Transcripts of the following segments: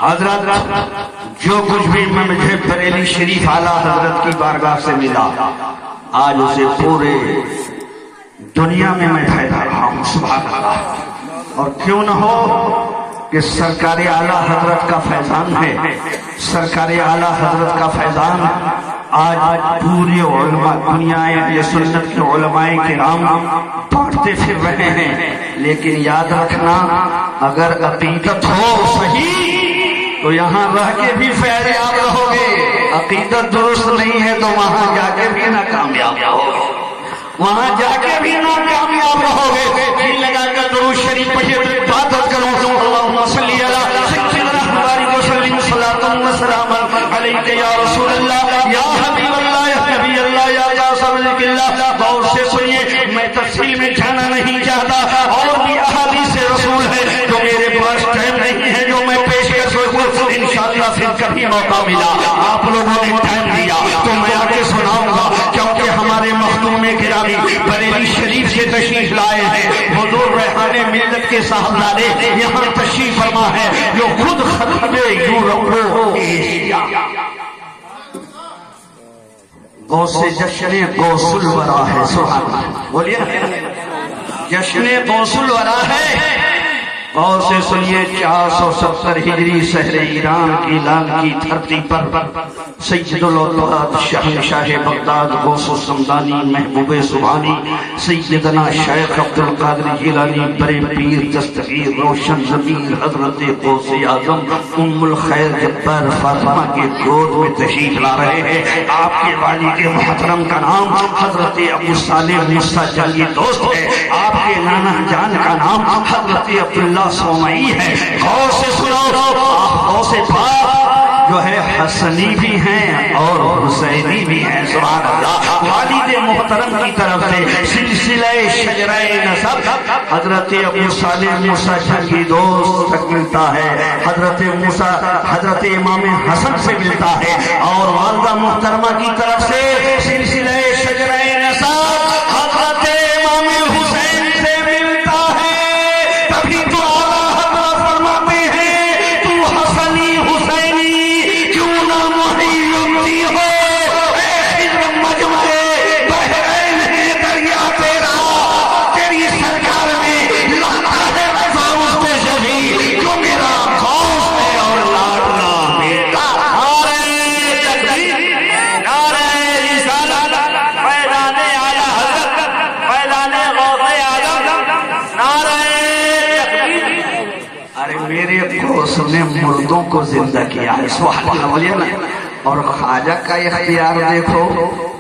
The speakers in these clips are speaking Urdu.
حضرت جو کچھ بھی مجھے بریلی شریف اعلیٰ حضرت کی بارگاہ سے ملا آج اسے پورے دنیا میں میں پھیلا رہا ہوں سبحان اللہ. اور کیوں نہ ہو کہ سرکار اعلیٰ حضرت کا فیضان ہے. سرکار اعلیٰ حضرت کا فیضان آج پورے علماء دنیا یہ سنت کے علماء کرام بانٹتے پھر رہے ہیں. لیکن یاد رکھنا اگر عقیدت ہو صحیح تو یہاں رہ کے بھی فیض یاب رہو گے. عقیدت درست نہیں ہے تو وہاں جا کے بھی ناکامیاب رہو گے. وہاں جا کے بھی ناکامیاب رہو گے. دل لگا کر درود شریف پڑھیے عبادت کرو. اللہم صلی علی سیدنا بارک وسلم صلاۃ و سلام علیک یا رسول اللہ یا حبیب اللہ یا نبی اللہ یا قاسم اللہ. غور سے سنیے میں تفصیل میں جانا نہیں چاہتا. اور بھی احادیث رسول ہے جو میرے پاس ٹائم نہیں ہے جو میں پیش کر سکوں. انشاءاللہ پھر کبھی موقع ملا آپ لوگوں نے ٹائم دیا تو میں آگے سناؤں گا. کیونکہ ہمارے مخدوم گرامی بریلی شریف سے تشریف لائے ہیں. حضور ریحان ملت کے صاحبزادے یہاں تشریف فرما ہے جو خود خطیب یورپ ایشیا غوث جشن غوث الورا ہے. سبحان اللہ بولیے جشن غوث الورا ہے. اور سے سنیے 470 ہجری شہر ایران کی لال کی دھرتی پر سید الاولاد شہنشاہ بغداد غوث السمدانی محبوب سبحانی سیدنا شیخ عبد القادر جیلانی برے پیر دستگیر روشن ضمیر حضرت غوث اعظم ام الخیر جبار فاطمہ کے گود میں تشریف لا رہے ہیں. آپ کے والد محترم کا نام حضرت ابو صالح موسیٰ جعلی دوست ہے. آپ کے نانا جان کا نام حضرت عبداللہ سومئی ہے. غور سے سنو غوث پاک جو ہے حسنی بھی ہیں اور حسینی بھی ہیں. سبحان اللہ. والد محترم کی طرف سے سلسلہ شجرہ نسب حضرت ابو صالح موسیٰ جعلی دوست تک ملتا ہے. حضرت امام حسن سے ملتا ہے. اور والدہ محترمہ کی طرف سے سلسلہ شجرہ نسب حضرت امام حسین سے ملتا ہے. تبھی تو نے مردوں کو زندہ کیا ہے. سبحان اللہ بولیے نا. اور خواجہ کا اختیار دیکھو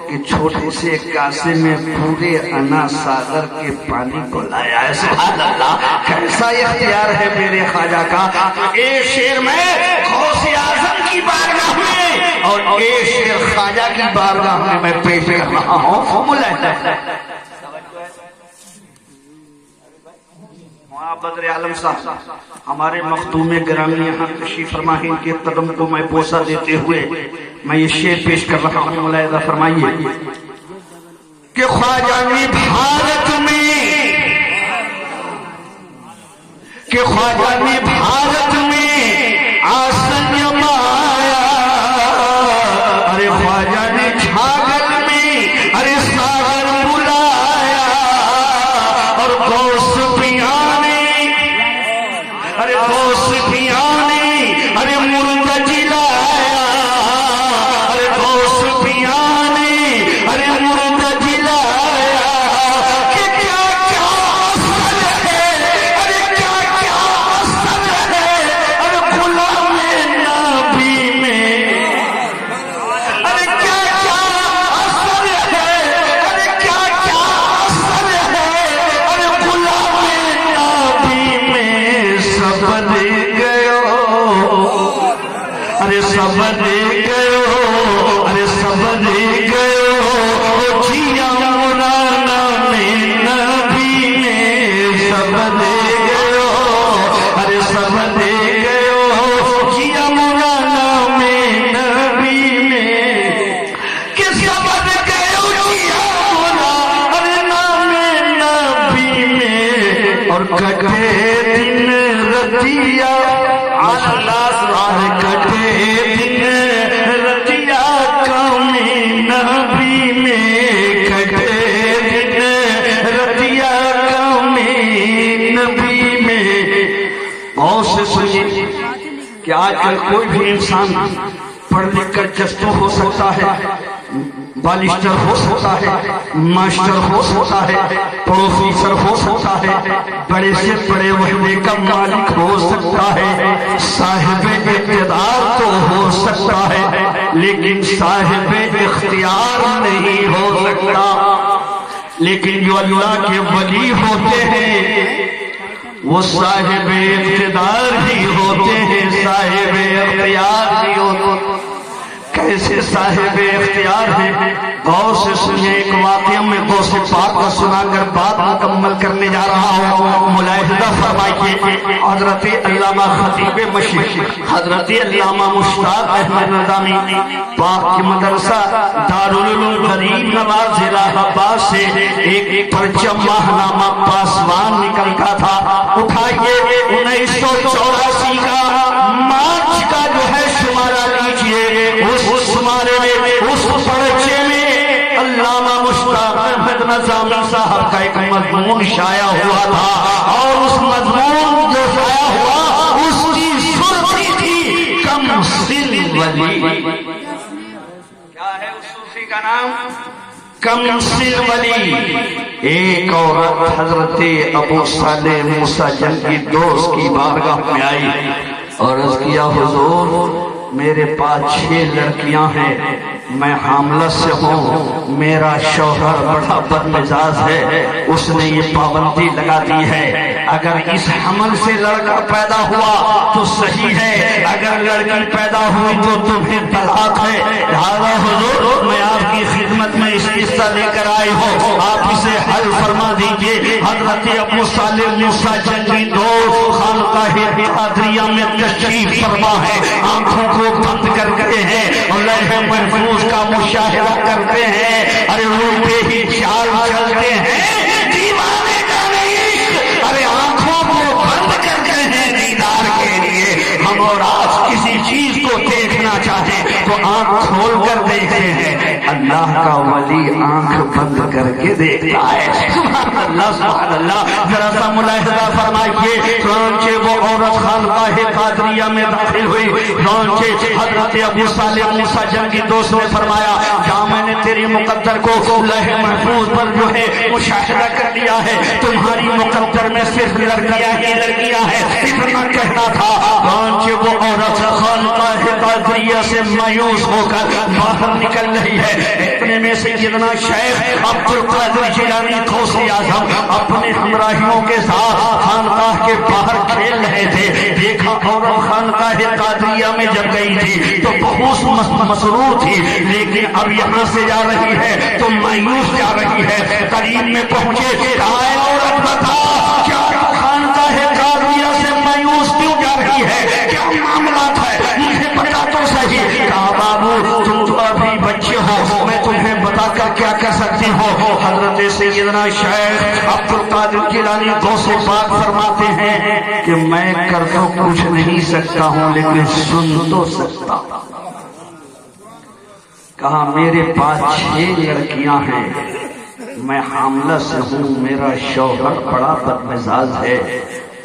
کہ چھوٹے سے کاسے میں پورے انا ساغر کے پانی کو لایا ہے. سبحان اللہ. کیسا اختیار ہے میرے خواجہ کا. ایک شعر میں غوث اعظم کی بارگاہ میں اور ایک شعر خواجہ کی بارگاہ میں میں پیش کر رہا ہوں. بدر عالم صاحب ہمارے مخدوم گرامی یہاں تشریف فرما ہے. ان کے قدم کو میں بوسہ دیتے ہوئے میں یہ شعر پیش کر رہا ہوں. ملاحظہ فرمائیے کہ خواجہ نے بھارت میں کہ خواجہ نے بھارت میں آسن جمایا. ارے خواجہ نے چھاگل میں ارے ساغر بلایا. اور غوث پیانے ارے مرتجی لایا. ارے غوث پیانے ارے مرتجی لایا. کہ کیا کیا اثر ہے ارے کیا کیا اثر ہے ارے غلام نبی میں. ارے کیا کیا اثر ہے ارے کیا کیا اثر ہے ارے غلام نبی میں. صبر ارے صبر گئے ارے صبر گئے جیا مولانا میں نبی میں. صبر گئے ارے صبر گئے جیا مولانا میں نبی میں. کہ صبر گئے جیا مولانا میں نبی میں. اور کٹے دن رتیا اللہ سبحانہ آج کل کوئی بھی انسان پڑھ لکھ کر جستو ہو سکتا ہے، بالشٹر ہو سکتا ہے، ماسٹر ہو سکتا ہے، پروفیسر ہو سکتا ہے، بڑے سے بڑے وحدے کا مالک ہو سکتا ہے، صاحب اقتدار تو ہو سکتا ہے، لیکن صاحب اختیار نہیں ہو سکتا۔ لیکن جو اللہ کے ولی ہوتے ہیں وہ صاحب اقتدار ہی ہوتے ہیں، صاحب اختیار ہی ہوتے ہیں۔ کیسے صاحب اختیار ہیں؟ غور سے سنیے، ایک واقعہ میں غوث پاک کا سنا کر بات مکمل کرنے جا رہا ہوں، ملاحظہ فرمائیے۔ حضرت علامہ خطیب مشرق حضرت علامہ مشتاق احمد نظامی پاک کی مدرسہ دارالعلوم غریب نواز ضلع عباس سے ایک پرچم ماہنامہ پاسوان نکل کا تھا، اٹھائیے 1984 کا مارچ کا جو ہے شمارہ لیجئے، اس شمارے میں اس پرچے میں علامہ مشتاق احمد نظامی صاحب کا ایک مضمون شائع ہوا تھا، اور اس مضمون جو شائع ہوا اس کی سرخی تھی کم سن ولی۔ کیا ہے اس صوفی کا نام؟ کم سن ولی۔ ایک عورت حضرت ابو صالح موسیٰ جنگی دوست کی بارگاہ میں آئی اور عرض کیا، حضور میرے پاس 6 لڑکیاں ہیں، میں حاملہ سے ہوں، میرا شوہر بڑا بدمزاج ہے، اس نے یہ پابندی لگا دی ہے، اگر اس حمل سے لڑکا پیدا ہوا تو صحیح ہے، اگر لڑکی پیدا ہوئی تو تمہیں طلاق ہے، لہذا حضور میں آپ کی خدمت میں اس قصہ لے کر آئی ہوں، آپ اسے حل فرما دیجئے۔ حضرت ابو صالح موسیٰ جنگی دوست خانقاہ قادریہ میں تشریف فرما ہے، آنکھوں کو بند کر گئے ہیں اور لوح محفوظ کا مشاہدہ کرتے ہیں، ارے روح پہ ہی چال چلتے ہیں، دیوانے کا نہیں، ارے آنکھوں کو بند کر گئے ہیں دیدار کے لیے۔ ہم اور آج کسی چیز کو دیکھنا چاہیں تو آنکھ کھول کر دیکھتے ہیں، اللہ کا ولی آنکھ بند کر کے دیکھتا ہے۔ سبحان اللہ سبحان اللہ۔ ذرا سا ملاحظہ فرمائیے، چنانچہ وہ عورت خانقاہ قادریہ میں داخل ہوئی، چنانچہ حضرت ابو صالح موسیٰ جنگی دوست نے فرمایا، جہاں میں نے تیری مقدر کو لوح محفوظ پر جو ہے مشاہدہ کر لیا ہے، تمہاری مقدر میں صرف لڑکیاں ہی لڑکیاں ہیں، اتنا کہنا تھا۔ چنانچہ وہ عورت خانقاہ قادریہ سے مایوس ہو کر باہر نکل رہی ہے، اتنے میں سیدنا شیخ عبد القادر جیلانی غوث اعظم اپنے ہمراہیوں کے ساتھ خانقاہ کے باہر کھیل رہے تھے، دیکھا عورت خانقاہ قادریہ میں جب گئی تھی تو بہت مسرور تھی، لیکن اب یہاں سے جا رہی ہے تو مایوس جا رہی ہے۔ قریب میں پہنچے، کہا اے عورت بتا، کیا خانقاہ قادریہ سے مایوس کیوں جا رہی ہے، کیا معاملات ہے، مجھے بتا تو صحیح۔ کہا بابو تم تو ابھی بچے ہو، میں تمہیں بتا کر کیا کر سکتی ہو۔ حضرت سیدنا شیخ عبد القادر جیلانی غوث پاک فرماتے ہیں کہ میں کر تو کچھ نہیں سکتا ہوں لیکن سن تو سکتا ہوں۔ کہا میرے پاس 6 لڑکیاں ہیں، میں حاملہ سے ہوں، میرا شوہر بڑا بدمزاج ہے،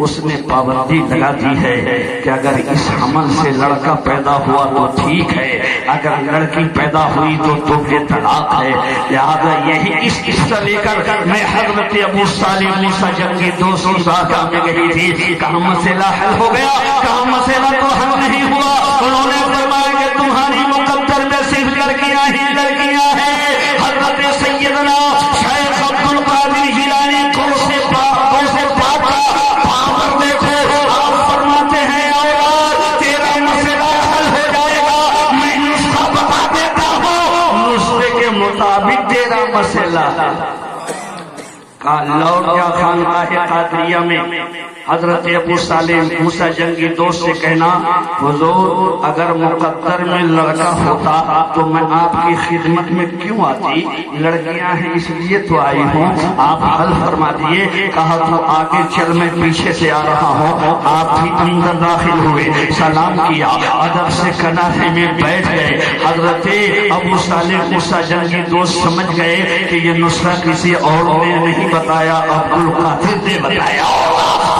اس نے پابندی لگا دی ہے کہ اگر اس حمل سے لڑکا پیدا ہوا تو ٹھیک ہے، اگر لڑکی پیدا ہوئی تو تمہیں طلاق ہے، لہذا یہی اس قصہ لے کر میں حضرت ابو صالح موسیٰ جنگی دوست کی بارگاہ میں گئی تھی۔ کہاں مسئلہ حل ہو گیا؟ کہاں مسئلہ تو حل نہیں ہوا۔ انہوں نے فرمایا کہ تمہاری مقدر میں صرف لڑکیاں ہی لڑکیاں ہیں۔ حضرت سیدنا شیخ عبد القادر جیلانی غوث پاک کا پاور دیکھو، آپ فرماتے ہیں اولاد تیرا مسئلہ حل ہو جائے گا، میں نسخہ بتا دیتا ہوں، نسخے کے مطابق تیرا مسئلہ لوٹ گیا خانقاہ قادریہ میں۔ حضرت ابو صالح موسیٰ جنگی دوست سے کہنا، حضور اگر مقدر میں لڑکا ہوتا تو میں آپ کی خدمت میں کیوں آتی، لڑکیاں ہیں اس لیے تو آئی ہوں، آپ حل فرما دیے۔ کہا تو آگے چل، میں پیچھے سے آ رہا ہوں۔ آپ بھی اندر داخل ہوئے، سلام کیا، ادب سے کنارے میں بیٹھ گئے۔ حضرت ابو صالح موسیٰ جنگی دوست سمجھ گئے کہ یہ نسخہ کسی اور نے نہیں بتایا، عبد القادر نے بتایا۔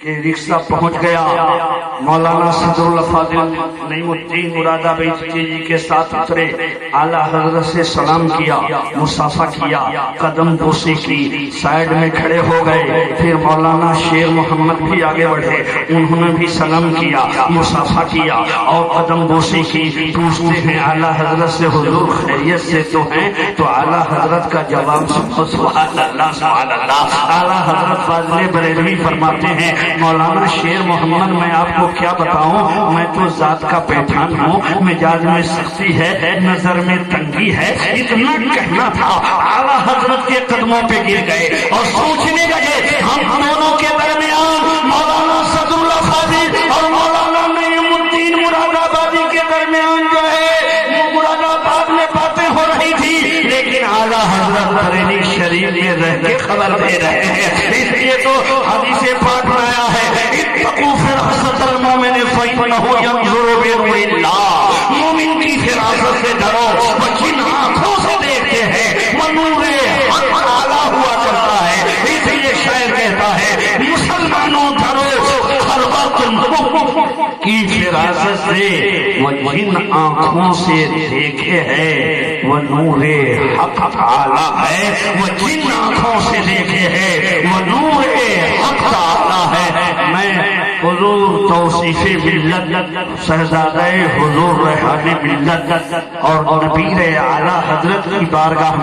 کہ رکشہ پہنچ گیا، مولانا صدر فاضل نعیم الدین مرادآبادی جی کے ساتھ اترے، اعلیٰ حضرت سے سلام کیا، مصافحہ کیا، قدم بوسی کی، سائیڈ میں کھڑے ہو گئے۔ پھر مولانا شیر محمد بھی آگے بڑھے، انہوں نے بھی سلام کیا، مصافحہ کیا اور قدم بوسی کی۔ پوچھتے ہیں اعلیٰ حضرت سے حضور خیریت سے تو ہیں؟ تو اعلیٰ حضرت کا جواب سبحان اللہ سبحان اللہ۔ اعلیٰ حضرت فاضل بریلوی فرماتے ہیں مولانا شیر محمد میں آپ کو کیا بتاؤں، میں تو ذات کا پہچان ہوں، مزاج میں سختی ہے، نظر میں تنگی ہے، اتنا کہنا تھا۔ اعلیٰ حضرت کے قدموں پہ گر گئے اور سوچنے لگے ہم دونوں کے درمیان مولانا صدر فاضل اور مولانا نعیم الدین مرادآبادی کے درمیان جو ہے مراد آباد میں باتیں ہو رہی تھی، لیکن اعلیٰ حضرت بریلی شریف میں رہ کے خبر دے رہے ہیں۔ اس لیے تو حدیث پاک میں آیا ہے اتقوا فراسة المؤمن فإنه ينظر بنور اللہ، مومن کی فراست سے ڈرو، وہ جن آنکھوں سے دیکھتے ہیں وہ نور حق اعلیٰ ہوا کرتا ہے۔ اس لیے شاعر کہتا ہے مسلمانوں ڈرو ہر وقت کی فراست سے، وہ جن آنکھوں سے دیکھے ہے وہ نور حق اعلیٰ ہے، وہ جن آنکھوں سے دیکھے ہے وہ نور حق اعلیٰ ہے۔ میں حضور توصیف ملت، شہزادہ حضور ریحان ملت اور نبیر اعلیٰ حضرت کی بارگاہ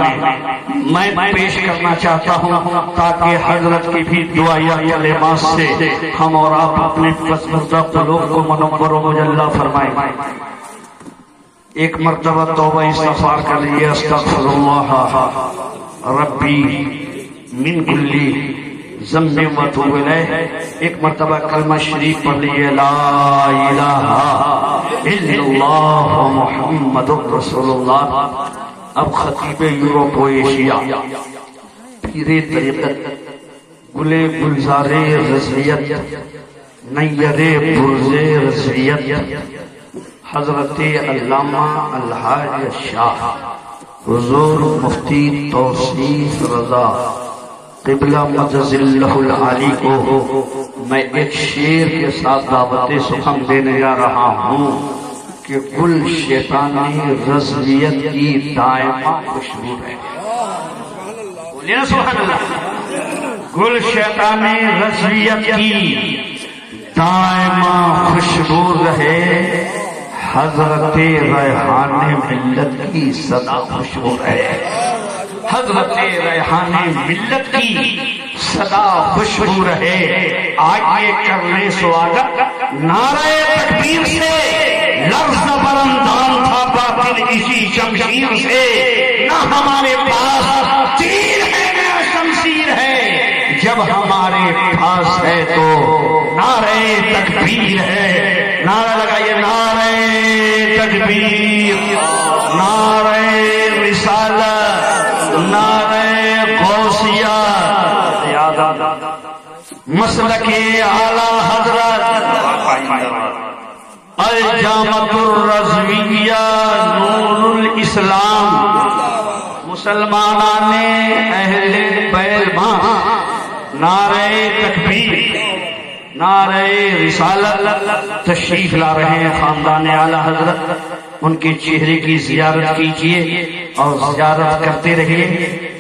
میں پیش کرنا چاہتا ہوں تاکہ حضرت کی بھی دعائیہ کلمات سے ہم اور آپ اپنے پسماندہ قلوب کو منور و مجلی فرمائیں۔ ایک مرتبہ توبہ استغفار کر لیے، استغفر اللہ ربی من کلی ذنب واتوب الیہ۔ ایک مرتبہ کلمہ شریف پڑھ لیے، لا الہ الا اللہ محمد رسول اللہ۔ اب خطیب یورپ و ایشیا، پیر طریقت، گلے گلزار رضویت، نیر برز رضویت، حضرت علامہ الحاج شاہ حضور مفتی توصیف رضا قبلہ مجز اللہ العالی کو میں ایک شعر کے ساتھ دعوت سخن دینے جا رہا ہوں کہ گل شیطانی رضویت کی دائمہ خوشبو ہے۔ بولیے سبحان اللہ۔ گل شیطانی رضویت کی دائمہ خوشبو رہے، حضرت ریحان ملت کی صدا خوشبو رہے، حضرت ریحان ملت کی صدا خوشبو رہے۔ آئیے کر لیں سواگت نعرہ تکبیر سے، لفظ برندان تھا باطل اسی شمشیر سے، نہ ہمارے پاس تیر ہے نہ شمشیر ہے، جب ہمارے پاس ہے تو نعرہ تکبیر ہے۔ نعرہ لگائیے، نعرہ تکبیر، نعرہ رسالت، نعرہ غوثیہ، مسلک اعلیٰ حضرت، الجامعۃ الرضویہ نور الاسلام، مسلمانان اہل بیلماں، نعرہ تکبیر، نعرہ رسالت۔ تشریف لا رہے ہیں خاندان اعلیٰ حضرت، ان کے چہرے کی زیارت کیجئے اور زیارت کرتے رہیے۔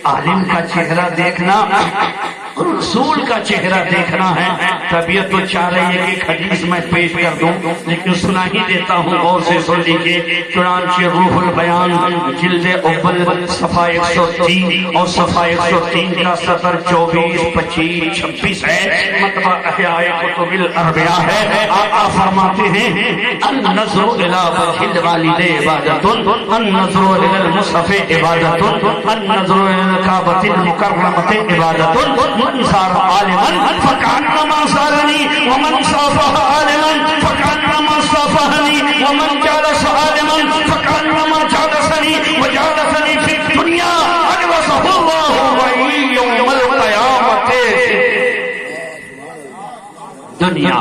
عالم کا چہرہ دیکھنا، رسول کا چہرہ دیکھنا ہے۔ طبیعت تو چاہ رہی ہے کہ ایک حدیث میں پیش کر دوں، لیکن سنا ہی دیتا ہوں، غور سے سن لیجیے۔ چنانچہ روح البیان جلد اول صفحہ 103 اور صفحہ 103 کا سطر 24، 25، 26 ہے، مطبع احیاء کتب الاربعاء ہے۔ آقا فرماتے ہیں النظر الی وجہ الوالد عبادت، النظر الی المصحف عبادت، النظر الی الکعبۃ المکرمۃ عبادت، من صار عالما فکانما صارنی ومن صافح عالما فکانما صافحنی ومن جالس عالما فکانما جالسنی وجالسنی فی الدنیا اجلسہ اللہ وعی یوم القیامت۔ دنیا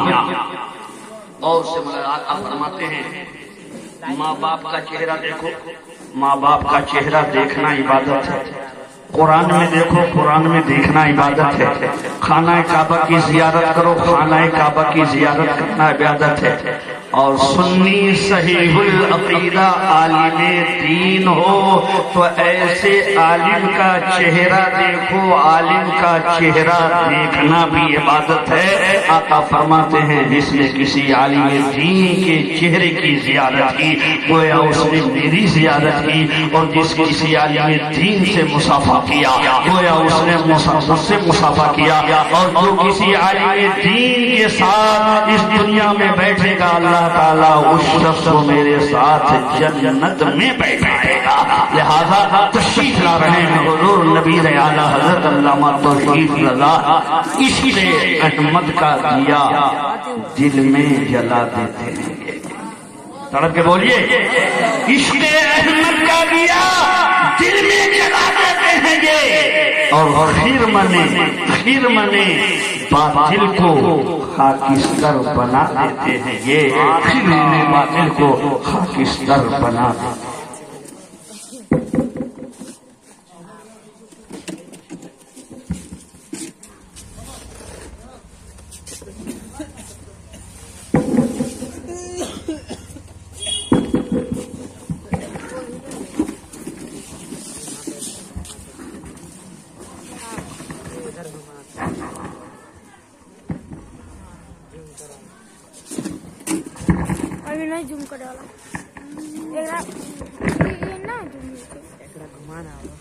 اور سے ملاقات آپ فرماتے ہیں ماں باپ کا چہرہ دیکھو، ماں باپ کا چہرہ دیکھنا عبادت ہے۔ قرآن میں دیکھو، قرآن میں دیکھنا عبادت ہے. خانہ کعبہ کی زیارت کرو، خانہ کعبہ کی زیارت کرنا عبادت ہے. اور سنی صحیح العقیدہ عالم دین ہو تو ایسے عالم کا چہرہ دیکھو، عالم کا چہرہ دیکھنا بھی عبادت ہے. آقا فرماتے ہیں جس نے کسی عالم دین کے چہرے کی زیارت کی گویا اس نے میری زیارت کی، اور جس کسی عالم دین سے مصافحہ کیا گویا اس نے مجھ سے مصافحہ کیا. اور جو کسی عالم دین کے ساتھ اس دنیا میں بیٹھے گا اللہ تعالیٰ اس شخص کو میرے ساتھ جنت میں بیٹھائے گا. لہذا تشریف لا رہے ہیں حضور نبی اعلیٰ حضرت علامہ توحید رضا عشق احمد کا دیا دل میں جلا دیتے ہیں. تڑپ کے بولیے، عشق احمد کا دیا دل میں جلا دیتے ہیں یہ، اور خیر منے باطل کو خاکستر بنا دیتے ہیں یہ. خیر منے باطل کو خاکستر بنا دیتے ہیں. ابھی نہیں زوم کر ڈالا، یہ نا زوم گھمانا ہوگا.